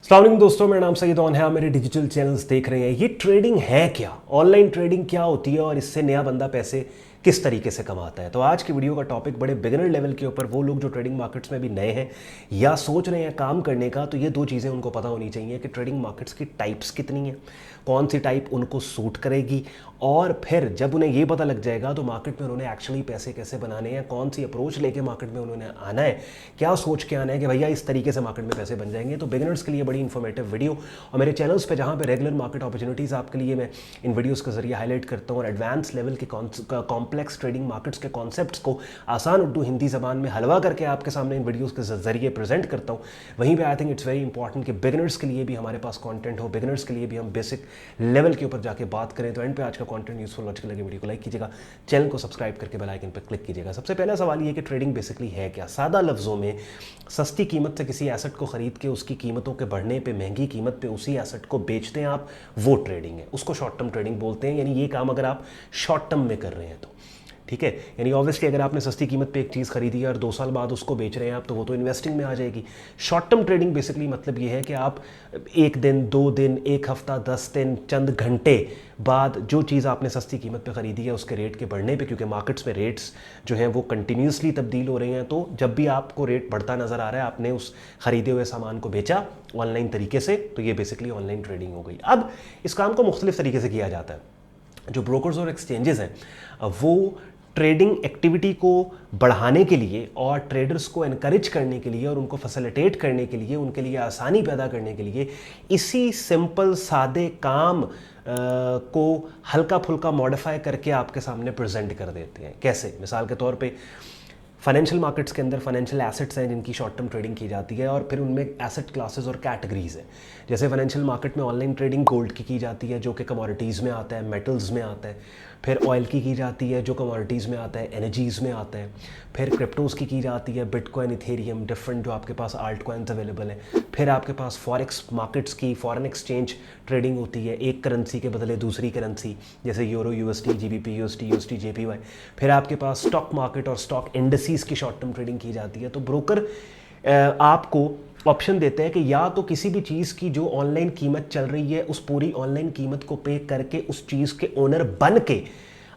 अस्सलाम वालेकुम दोस्तों, मेरा नाम सईद ओन है। आप मेरे डिजिटल चैनल्स देख रहे हैं। ये ट्रेडिंग है क्या, ऑनलाइन ट्रेडिंग क्या होती है और इससे नया बंदा पैसे किस तरीके से कमाता है। तो आज की वीडियो का टॉपिक बड़े बिगिनर लेवल के ऊपर, वो लोग जो ट्रेडिंग मार्केट्स में भी नए हैं या सोच रहे हैं काम करने का, तो ये दो चीज़ें उनको पता होनी चाहिए कि ट्रेडिंग मार्केट्स की टाइप्स कितनी हैं, कौन सी टाइप उनको सूट करेगी, और फिर जब उन्हें ये पता लग जाएगा तो मार्केट में उन्होंने एक्चुअली पैसे कैसे बनाने हैं, कौन सी अप्रोच लेके मार्केट में उन्होंने आना है, क्या सोच के आना है कि भैया इस तरीके से मार्केट में पैसे बन जाएंगे। तो बिगिनर्स के लिए बड़ी इन्फॉर्मेटिव वीडियो, और मेरे चैनल्स पे जहाँ पे रेगुलर मार्केट अपॉर्चुनिटीज़ आपके लिए मैं इन वीडियोस के जरिए हाईलाइट करता हूँ और एडवांस लेवल के कॉम्प्लेक्स ट्रेडिंग मार्केट्स के कॉन्सेप्ट्स को आसान उर्दू हिंदी ज़बान में हलवा करके आपके सामने इन वीडियोज़ के जरिए प्रेजेंट करता हूँ। वहीं पर I think it's very important कि बिगिनर्स के लिए भी हमारे पास कॉन्टेंट हो, बिगिनर्स के लिए भी हम बेसिक लेवल के ऊपर जाके बात करें। तो एंड पे आज का कॉन्टेंट यूजफुल लॉजिकल लगे वीडियो को लाइक कीजिएगा, चैनल को सब्सक्राइब करके बेल आइकन पर क्लिक कीजिएगा। सबसे पहला सवाल ये कि ट्रेडिंग बेसिकली है क्या। सादा लफ्ज़ों में सस्ती कीमत से किसी एसेट को खरीद के उसकी कीमतों के बढ़ने पे महंगी कीमत पे उसी एसेट को बेचते हैं आप, वो ट्रेडिंग है। उसको शॉर्ट टर्म ट्रेडिंग बोलते हैं। यानी ये काम अगर आप शॉर्ट टर्म में कर रहे हैं तो ठीक है। यानी ऑब्वियसली अगर आपने सस्ती कीमत पे एक चीज़ खरीदी है और 2 साल बाद उसको बेच रहे हैं आप, तो वो तो इन्वेस्टिंग में आ जाएगी। शॉर्ट टर्म ट्रेडिंग बेसिकली मतलब ये है कि आप 1 दिन, 2 दिन, 1 हफ्ता, 10 दिन, चंद घंटे बाद जो चीज़ आपने सस्ती कीमत पे ख़रीदी है उसके रेट के बढ़ने पे, क्योंकि मार्केट्स में रेट्स जो हैं वो कंटिन्यूसली तब्दील हो रहे हैं, तो जब भी आपको रेट बढ़ता नज़र आ रहा है, आपने उस ख़रीदे हुए सामान को बेचा ऑनलाइन तरीके से, तो ये बेसिकली ऑनलाइन ट्रेडिंग हो गई। अब इस काम को मुख्तलिफ तरीके से किया जाता है। जो ब्रोकर्स और एक्सचेंजेस हैं वो ट्रेडिंग एक्टिविटी को बढ़ाने के लिए और ट्रेडर्स को एनकरेज करने के लिए और उनको फैसिलिटेट करने के लिए, उनके लिए आसानी पैदा करने के लिए इसी सिंपल सादे काम को हल्का फुल्का मॉडिफाई करके आपके सामने प्रेजेंट कर देते हैं। कैसे? मिसाल के तौर पे फाइनेंशियल मार्केट्स के अंदर फाइनेंशियल एसेट्स हैं जिनकी शॉर्ट टर्म ट्रेडिंग की जाती है, और फिर उनमें एसेट क्लासेस और कैटेगरीज हैं। जैसे फाइनेंशियल मार्केट में ऑनलाइन ट्रेडिंग गोल्ड की जाती है, जो कि कमोडिटीज़ में आता है, मेटल्स में आता है। फिर ऑयल की जाती है, जो कमोडिटीज़ में आता है, एनर्जीज़ में आता है। फिर क्रिप्टोज़ की जाती है, बिटकॉइन, इथेरियम, डिफरेंट जो आपके पास आल्ट कॉइन्स अवेलेबल हैं। फिर आपके पास फॉरेक्स मार्केट्स की फॉरेन एक्सचेंज ट्रेडिंग होती है, एक करेंसी के बदले दूसरी करेंसी, जैसे euro USD, GBP USD, USD JPY. फिर आपके पास स्टॉक मार्केट और स्टॉक इंडिसेस की शॉर्ट टर्म ट्रेडिंग की जाती है। तो ब्रोकर आपको ऑप्शन देते हैं कि या तो किसी भी चीज़ की जो ऑनलाइन कीमत चल रही है उस पूरी ऑनलाइन कीमत को पे करके उस चीज़ के ओनर बन के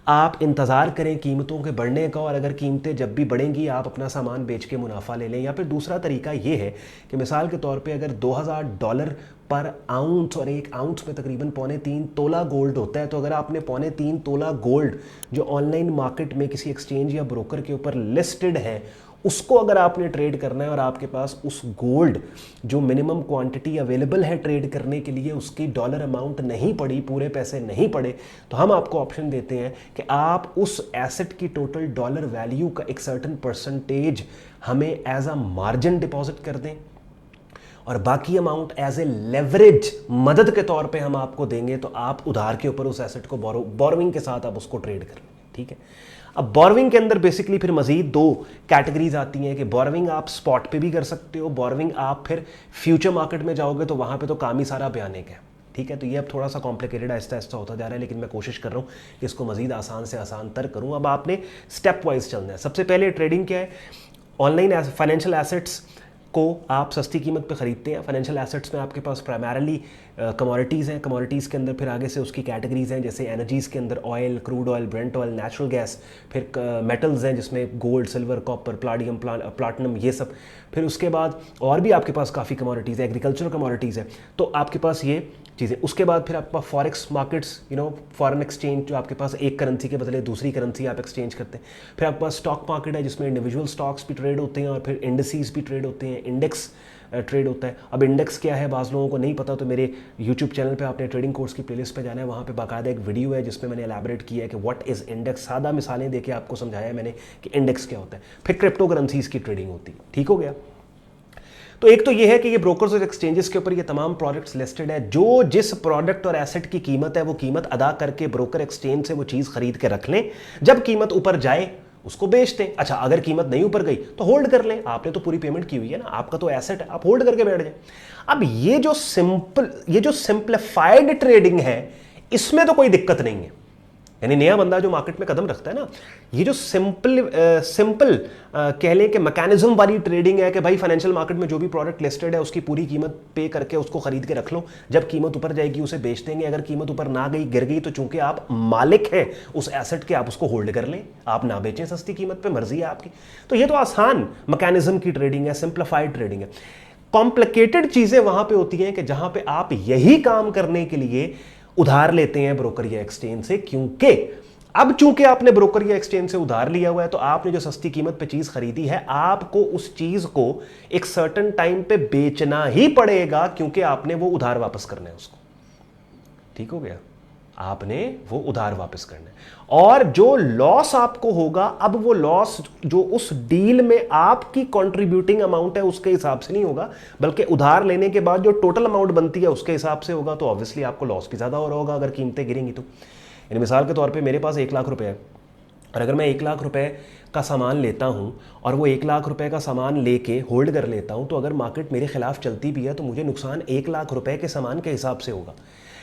आप इंतज़ार करें कीमतों के बढ़ने का, और अगर कीमतें जब भी बढ़ेंगी आप अपना सामान बेच के मुनाफा ले लें। या फिर दूसरा तरीका ये है कि मिसाल के तौर पे अगर $2000 पर आउंस, और 1 आउंस में तकरीबन 3.25 तोला गोल्ड होता है, तो अगर आपने 3.25 तोला गोल्ड जो ऑनलाइन मार्केट में किसी एक्सचेंज या ब्रोकर के ऊपर लिस्टेड है उसको अगर आपने ट्रेड करना है, और आपके पास उस गोल्ड जो मिनिमम क्वांटिटी अवेलेबल है ट्रेड करने के लिए उसकी डॉलर अमाउंट नहीं पड़ी, पूरे पैसे नहीं पड़े, तो हम आपको ऑप्शन देते हैं कि आप उस एसेट की टोटल डॉलर वैल्यू का एक सर्टेन परसेंटेज हमें एज अ मार्जिन डिपॉजिट कर दें, और बाकी अमाउंट एज ए लेवरेज मदद के तौर पे हम आपको देंगे, तो आप उधार के ऊपर उस एसेट को बोरोइंग के साथ आप उसको ट्रेड कर लेंगे। ठीक है। अब बोरोइंग के अंदर बेसिकली फिर मजीद 2 कैटेगरीज आती हैं कि बोरोइंग आप स्पॉट पे भी कर सकते हो, बोरोइंग आप फिर फ्यूचर मार्केट में जाओगे तो वहाँ पे तो काम ही सारा बयाने का है। ठीक है। तो ये अब थोड़ा सा कॉम्प्लिकेटेड आहिस्ता आहिस्ता होता जा रहा है, लेकिन मैं कोशिश कर रहा हूँ कि इसको मजीद आसान से आसान तर करूँ। अब आपने स्टेप वाइज चलना है। सबसे पहले ट्रेडिंग क्या है, ऑनलाइन फाइनेंशियल एसेट्स को आप सस्ती कीमत पे ख़रीदते हैं। फाइनेंशियल एसेट्स में आपके पास प्राइमरली कमोडिटीज़ हैं, कमोडिटीज़ के अंदर फिर आगे से उसकी कैटेगरीज़ हैं, जैसे एनर्जीज़ के अंदर oil, crude oil, Brent oil, natural gas. फिर मेटल्स हैं जिसमें gold, silver, copper, palladium, platinum, ये सब। फिर उसके बाद और भी आपके पास काफ़ी कमोडिटीज़ है, एग्रीकल्चरल कमोडिटीज़ है, तो आपके पास ये चीज़ें। उसके बाद फिर आपके पास फॉरेक्स मार्केट्स, फॉरेन एक्सचेंज, जो आपके पास एक करेंसी के बदले दूसरी करेंसी आप एक्सचेंज करते हैं। फिर आपके पास स्टॉक मार्केट है जिसमें इंडिविजुअल स्टॉक्स भी ट्रेड होते हैं, और फिर इंडिसेस भी ट्रेड होते हैं, इंडेक्स ट्रेड होता है। अब इंडेक्स क्या है बाज़ लोगों को नहीं पता, तो मेरे यूट्यूब चैनल पे आपने ट्रेडिंग कोर्स की प्लेलिस्ट पे जाना है, वहाँ पे बाकायदा एक वीडियो है जिसमें मैंने एलैबोरेट किया है कि व्हाट इज़ इंडेक्स। सादा मिसालें देके आपको समझाया है मैंने कि इंडेक्स क्या होता है। फिर क्रिप्टो करेंसीज की ट्रेडिंग होती है। ठीक हो गया। तो एक तो ये है कि ये ब्रोकर्स और एक्सचेंजेस के ऊपर ये तमाम प्रोडक्ट्स लिस्टेड है। जो जिस प्रोडक्ट और एसेट की कीमत है वो कीमत अदा करके ब्रोकर एक्सचेंज से वो चीज़ खरीद के रख लें, जब कीमत ऊपर जाए उसको बेच दें। अच्छा, अगर कीमत नहीं ऊपर गई तो होल्ड कर लें, आपने तो पूरी पेमेंट की हुई है ना, आपका तो एसेट है, आप होल्ड करके बैठ जाएं। अब ये जो सिंप्लीफाइड ट्रेडिंग है इसमें तो कोई दिक्कत नहीं है। यानी नया बंदा जो मार्केट में कदम रखता है ना, ये जो सिंपल कह लें कि मैकेनिज्म वाली ट्रेडिंग है कि भाई फाइनेंशियल मार्केट में जो भी प्रोडक्ट लिस्टेड है उसकी पूरी कीमत पे करके उसको खरीद के रख लो, जब कीमत ऊपर जाएगी उसे बेच देंगे, अगर कीमत ऊपर ना गई गिर गई तो चूंकि आप मालिक हैं उस एसेट के, आप उसको होल्ड कर लें, आप ना बेचें सस्ती कीमत पे, मर्जी है आपकी। तो ये तो आसान मैकेनिज्म की ट्रेडिंग है, सिंप्लीफाइड ट्रेडिंग है। कॉम्प्लिकेटेड चीजें वहां पे होती हैं कि जहां पे आप यही काम करने के लिए उधार लेते हैं ब्रोकर या एक्सचेंज से, क्योंकि अब चूंकि आपने ब्रोकर या एक्सचेंज से उधार लिया हुआ है तो आपने जो सस्ती कीमत पे चीज खरीदी है, आपको उस चीज को एक सर्टेन टाइम पे बेचना ही पड़ेगा, क्योंकि आपने वो उधार वापस करना है उसको। ठीक हो गया, आपने वो उधार वापस करना है। और जो लॉस आपको होगा, अब वो लॉस जो उस डील में आपकी कंट्रीब्यूटिंग अमाउंट है उसके हिसाब से नहीं होगा, बल्कि उधार लेने के बाद जो टोटल अमाउंट बनती है उसके हिसाब से होगा। तो ऑब्वियसली आपको लॉस भी ज्यादा हो रहा होगा अगर कीमतें गिरेंगी तो। यानी मिसाल के तौर पे मेरे पास 1 लाख रुपए है, और अगर मैं 1 लाख रुपए का सामान लेता हूं और वो 1 लाख रुपए का सामान लेके होल्ड कर लेता हूं, तो अगर मार्केट मेरे खिलाफ चलती भी है तो मुझे नुकसान 1 लाख रुपए के सामान के हिसाब से होगा।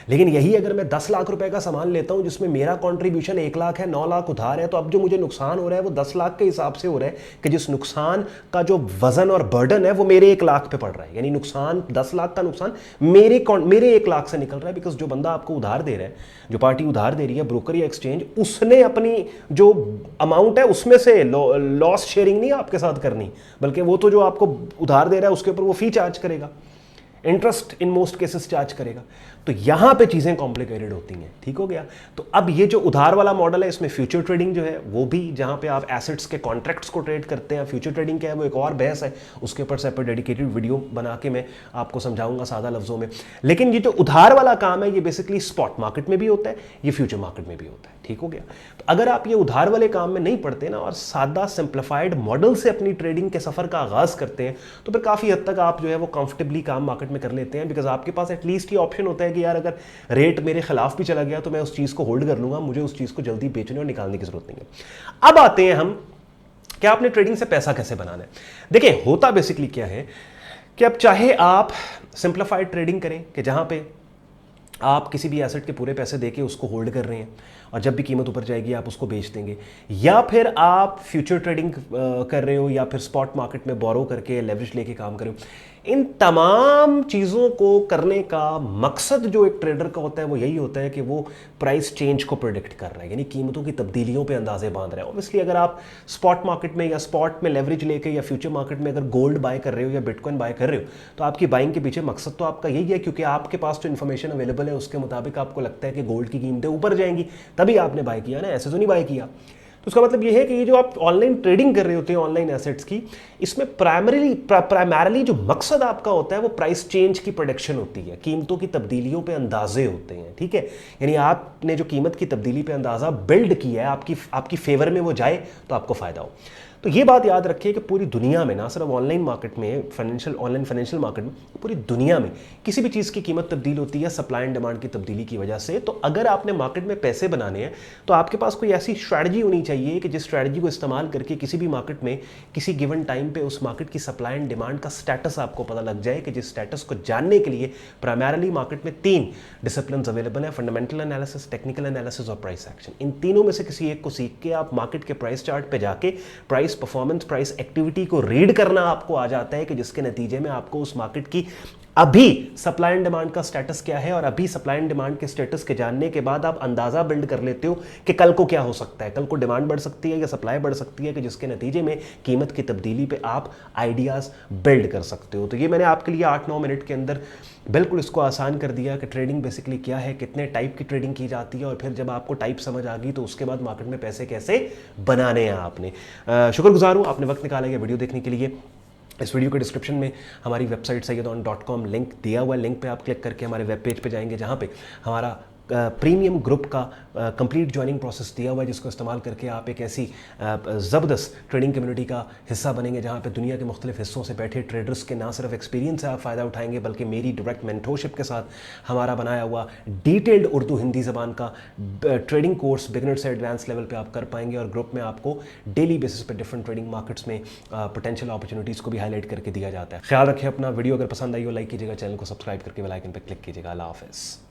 लेकिन यही अगर मैं 10 लाख रुपए का सामान लेता हूं जिसमें मेरा कंट्रीब्यूशन 1 लाख है, 9 लाख उधार है, तो अब जो मुझे नुकसान हो रहा है वो 10 लाख के हिसाब से हो रहा है कि जिस नुकसान का जो वजन और बर्डन है वो मेरे 1 लाख पे पड़ रहा है। यानी नुकसान 10 लाख का नुकसान मेरे 1 लाख से निकल रहा है, बिकॉज जो बंदा आपको उधार दे रहा है, जो पार्टी उधार दे रही है, ब्रोकर या एक्सचेंज, उसने अपनी जो अमाउंट है उसमें से लॉस शेयरिंग नहीं आपके साथ करनी, बल्कि वो तो जो आपको उधार दे रहा है उसके ऊपर वो फी चार्ज करेगा, interest in most cases charge करेगा। तो यहां पे चीजें कॉम्प्लिकेटेड होती हैं। ठीक हो गया। तो अब ये जो उधार वाला मॉडल है, इसमें फ्यूचर ट्रेडिंग जो है वो भी, जहां पे आप एसेट्स के कॉन्ट्रैक्ट्स को ट्रेड करते हैं। फ्यूचर ट्रेडिंग क्या है वो एक और बहस है, उसके ऊपर सेपरेट डेडिकेटेड वीडियो बना के मैं आपको समझाऊंगा सादा लफ्जों में। लेकिन ये जो उधार वाला काम है ये बेसिकली स्पॉट मार्केट में भी होता है, ये फ्यूचर मार्केट में भी होता है। ठीक हो गया। तो अगर आप ये उधार वाले काम में नहीं पड़ते ना और सादा सिंप्लीफाइड मॉडल से अपनी ट्रेडिंग के सफर का आगाज करते हैं, तो फिर काफी हद तक आप जो है वो कंफर्टेबली काम मार्केट में कर लेते हैं, बिकॉज आपके पास एटलीस्ट ये ऑप्शन होता है कि यार अगर रेट मेरे खिलाफ भी चला गया तो मैं उस चीज को होल्ड कर लूंगा, मुझे उस चीज को जल्दी बेचने और निकालने की जरूरत नहीं है। अब आते हैं हम कि आपने ट्रेडिंग से पैसा कैसे बनाना है। देखिए, होता बेसिकली क्या है कि अब चाहे आप सिंप्लीफाइड ट्रेडिंग करें कि जहां पे आप किसी भी एसेट के पूरे पैसे देके उसको होल्ड कर रहे हैं और जब भी कीमत ऊपर जाएगी आप उसको बेच देंगे, या फिर आप फ्यूचर ट्रेडिंग कर रहे हो, या फिर स्पॉट मार्केट में बोरो करके लेवरेज लेके काम कर रहे हो। इन तमाम चीज़ों को करने का मकसद जो एक ट्रेडर का होता है वो यही होता है कि वो प्राइस चेंज को प्रेडिक्ट कर रहा है, यानी कीमतों की तब्दीलियों पे अंदाजे बांध रहा है। ऑब्वियसली अगर आप स्पॉट मार्केट में या स्पॉट में लेवरेज लेके या फ्यूचर मार्केट में अगर गोल्ड बाय कर रहे हो या बिटकॉइन बाय कर रहे हो, तो आपकी बाइंग के पीछे मकसद तो आपका यही है, क्योंकि आपके पास जो इन्फॉर्मेशन अवेलेबल है उसके मुताबिक आपको लगता है कि गोल्ड की कीमतें ऊपर जाएंगी, तभी आपने बाय किया ना, ऐसे तो नहीं बाय किया। तो उसका मतलब ये है कि ये जो आप ऑनलाइन ट्रेडिंग कर रहे होते हैं ऑनलाइन एसेट्स की, इसमें प्राइमरीली जो मकसद आपका होता है वो प्राइस चेंज की प्रेडिक्शन होती है, कीमतों की तब्दीलियों पे अंदाजे होते हैं। ठीक है, यानी आपने जो कीमत की तब्दीली पे अंदाजा बिल्ड किया है, आपकी फेवर में वो जाए तो आपको फायदा हो। तो ये बात याद रखिए कि पूरी दुनिया में, ना सिर्फ ऑनलाइन मार्केट में, ऑनलाइन फाइनेंशियल मार्केट में, पूरी दुनिया में किसी भी चीज़ की कीमत तब्दील होती है सप्लाई एंड डिमांड की तब्दीली की वजह से। तो अगर आपने मार्केट में पैसे बनाने हैं तो आपके पास कोई ऐसी स्ट्रैटेजी होनी चाहिए कि जिस स्ट्रैटेजी को इस्तेमाल करके किसी भी मार्केट में किसी गिवन टाइम पे उस मार्केट की सप्लाई एंड डिमांड का स्टेटस आपको पता लग जाए, कि जिस स्टेटस को जानने के लिए प्राइमरीली मार्केट में 3 डिसिप्लिन अवेलेबल है: फंडामेंटल एनालिसिस, टेक्निकल एनालिसिस और प्राइस एक्शन। इन तीनों में से किसी एक को सीख के आप मार्केट के प्राइस चार्ट पे जाके प्राइस परफॉर्मेंस, प्राइस एक्टिविटी को रीड करना आपको आ जाता है, कि जिसके नतीजे में आपको उस मार्केट की अभी सप्लाई एंड डिमांड का स्टेटस क्या है, और अभी सप्लाई एंड डिमांड के स्टेटस के जानने के बाद आप अंदाजा बिल्ड कर लेते हो कि कल को क्या हो सकता है, कल को डिमांड बढ़ सकती है या सप्लाई बढ़ सकती है, कि जिसके नतीजे में कीमत की तब्दीली पे आप आइडियाज बिल्ड कर सकते हो। तो ये मैंने आपके लिए 8-9 मिनट के अंदर बिल्कुल इसको आसान कर दिया कि ट्रेडिंग बेसिकली क्या है, कितने टाइप की ट्रेडिंग की जाती है, और फिर जब आपको टाइप समझ आ गई तो उसके बाद मार्केट में पैसे कैसे बनाने हैं आपने। शुक्रगुजार हूँ आपने वक्त निकाला वीडियो देखने के लिए। इस वीडियो के डिस्क्रिप्शन में हमारी वेबसाइट sayyadon.com लिंक दिया हुआ है, लिंक पे आप क्लिक करके हमारे वेब पेज पे जाएंगे, जहाँ पे हमारा प्रीमियम ग्रुप का कंप्लीट ज्वाइनिंग प्रोसेस दिया हुआ है, जिसको इस्तेमाल करके आप एक ऐसी ज़बरदस्त ट्रेडिंग कम्युनिटी का हिस्सा बनेंगे, जहाँ पे दुनिया के मुख्तलिफ हिस्सों से बैठे ट्रेडर्स के ना सिर्फ एक्सपीरियंस से आप फ़ायदा उठाएंगे, बल्कि मेरी डायरेक्ट मेंटोरशिप के साथ हमारा बनाया हुआ डिटेल्ड उर्दू हिंदी ज़बान का ट्रेडिंग कोर्स बिगिनर से एडवांस लेवल पर आप कर पाएंगे। और ग्रुप में आपको डेली बेसिस पर डिफरेंट ट्रेडिंग मार्केट्स में पोटेंशियल अपॉर्चुनिटीज़ को भी हाईलाइट करके दिया जाता है। ख्याल रखिए अपना। वीडियो अगर पसंद आई हो लाइक कीजिएगा, चैनल को सब्सक्राइब करके बेल आइकन पर क्लिक कीजिएगा। अल्लाह हाफ़िज़।